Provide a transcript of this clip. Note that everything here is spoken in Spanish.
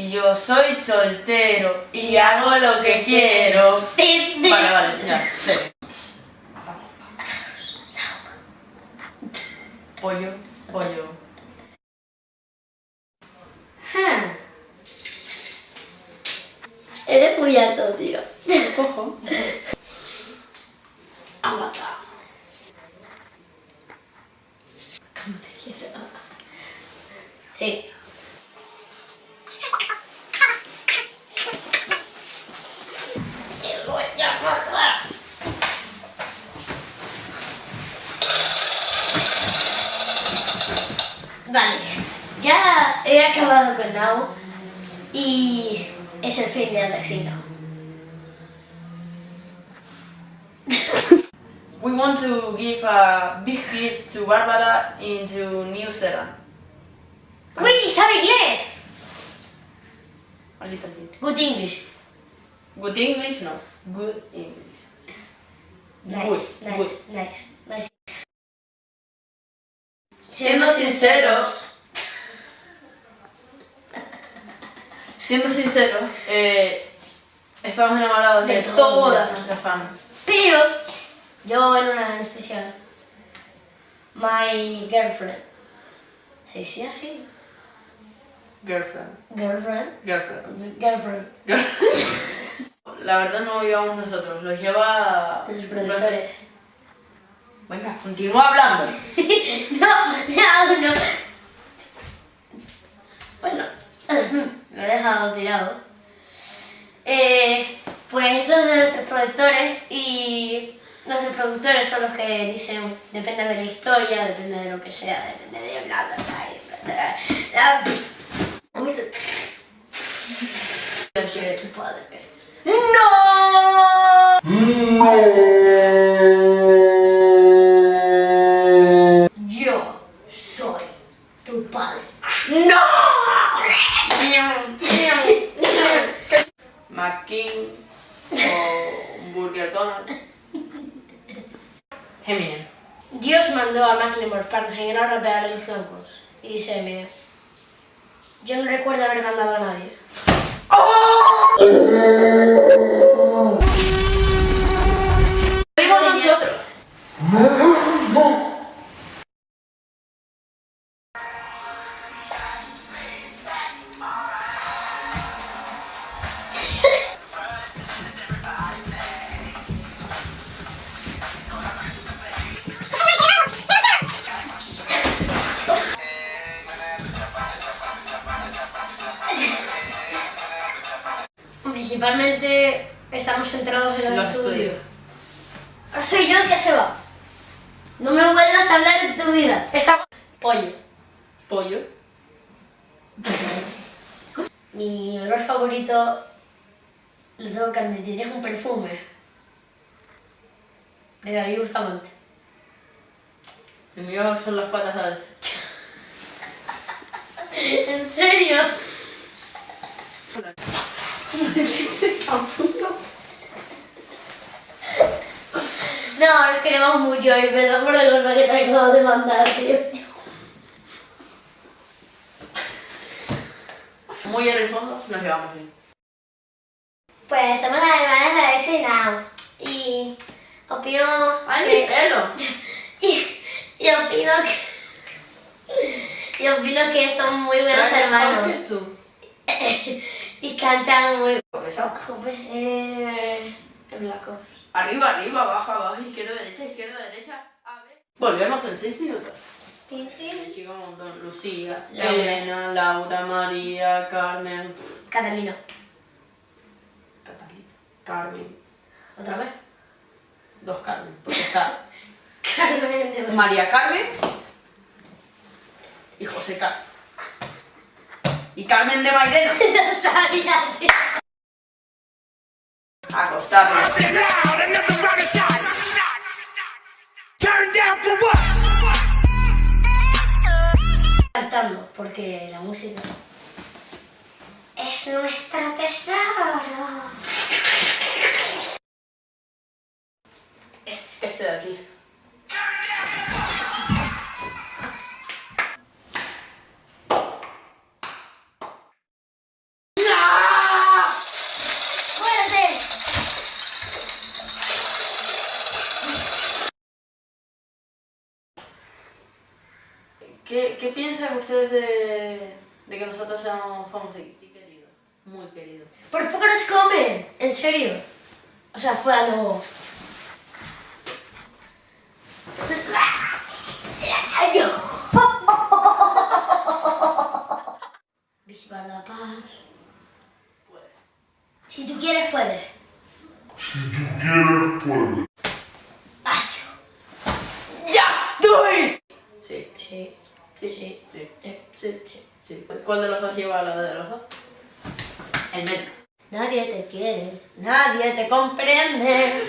Y yo soy soltero y hago lo que quiero. Vale, ya, sí. Pollo. Eres muy alto, tío. Cojo. Aguanta. ¿Cómo te quiero? Sí. Te voy a matar. Vale, ya he acabado con Now y es el fin del vecino. We want to give a big gift to Barbara into New Zealand. ¡Uy, sabe inglés! A little bit. Good English. Good English, no. Good English. Nice, Good, nice, nice, nice. Siendo sinceros, estamos enamorados de todas nuestras fans. Pero yo en una en especial, my girlfriend. ¿Se dice así? Girlfriend. Girlfriend. La verdad no lo llevamos nosotros, lo lleva... Los productores. Venga, continúa hablando. No. Bueno, me he dejado tirado. Pues estos son nuestros productores y nuestros productores son los que dicen, depende de la historia, depende de lo que sea, depende de bla bla bla. Tu padre. ¡No! Yo soy tu padre. ¡No! McKing o Burger Donald. Eminem. Dios mandó a Macklemore para enseñar a rapear a los blancos. Y dice Eminem, yo no recuerdo haber mandado a nadie. ¡Fuimos nosotros! Principalmente estamos centrados en los estudios. Ahora soy yo el que se va. No me vuelvas a hablar de tu vida. Estamos... Pollo. Pollo. Mi olor favorito, lo tengo que admitir, es un perfume de David Bustamante. El mío son las patas de Alex. ¿En serio? No, nos queremos mucho y perdón por el golpe que te acabo de mandar, tío. Muy en el fondo nos llevamos bien. Pues somos las hermanas de Alexa y Now. Y opino ¡Ay, que... mi pelo! Y opino que... Y opino que son muy buenos hermanos. ¿Qué tú? Y cantan muy... Pesado. Black Ops. Arriba, arriba, abajo, abajo, izquierda, derecha. A ver. Volvemos en 6 minutos. El chico montón. Lucía, Elena, Laura, María, Carmen. Catalina. Carmen. ¿Otra vez? 2 Carmen. Porque está Carmen de... María Carmen y José Carmen. Y Carmen de Mairena. No sabía, tío. Acostarme. Cantando, porque la música es nuestro tesoro. Este de aquí. ¿Qué piensan ustedes de que nosotros seamos famosos y queridos? Muy queridos. Por poco nos comen, en serio. O sea, fue algo... Viva la paz. Si tú quieres, puedes. Si tú quieres, puedes. Hazlo. ¡Just do it! Sí. Sí. Sí, Sí. sí, Sí. Sí. sí. ¿Cuál de los dos lleva la de los dos? El medio. Nadie te quiere, nadie te comprende.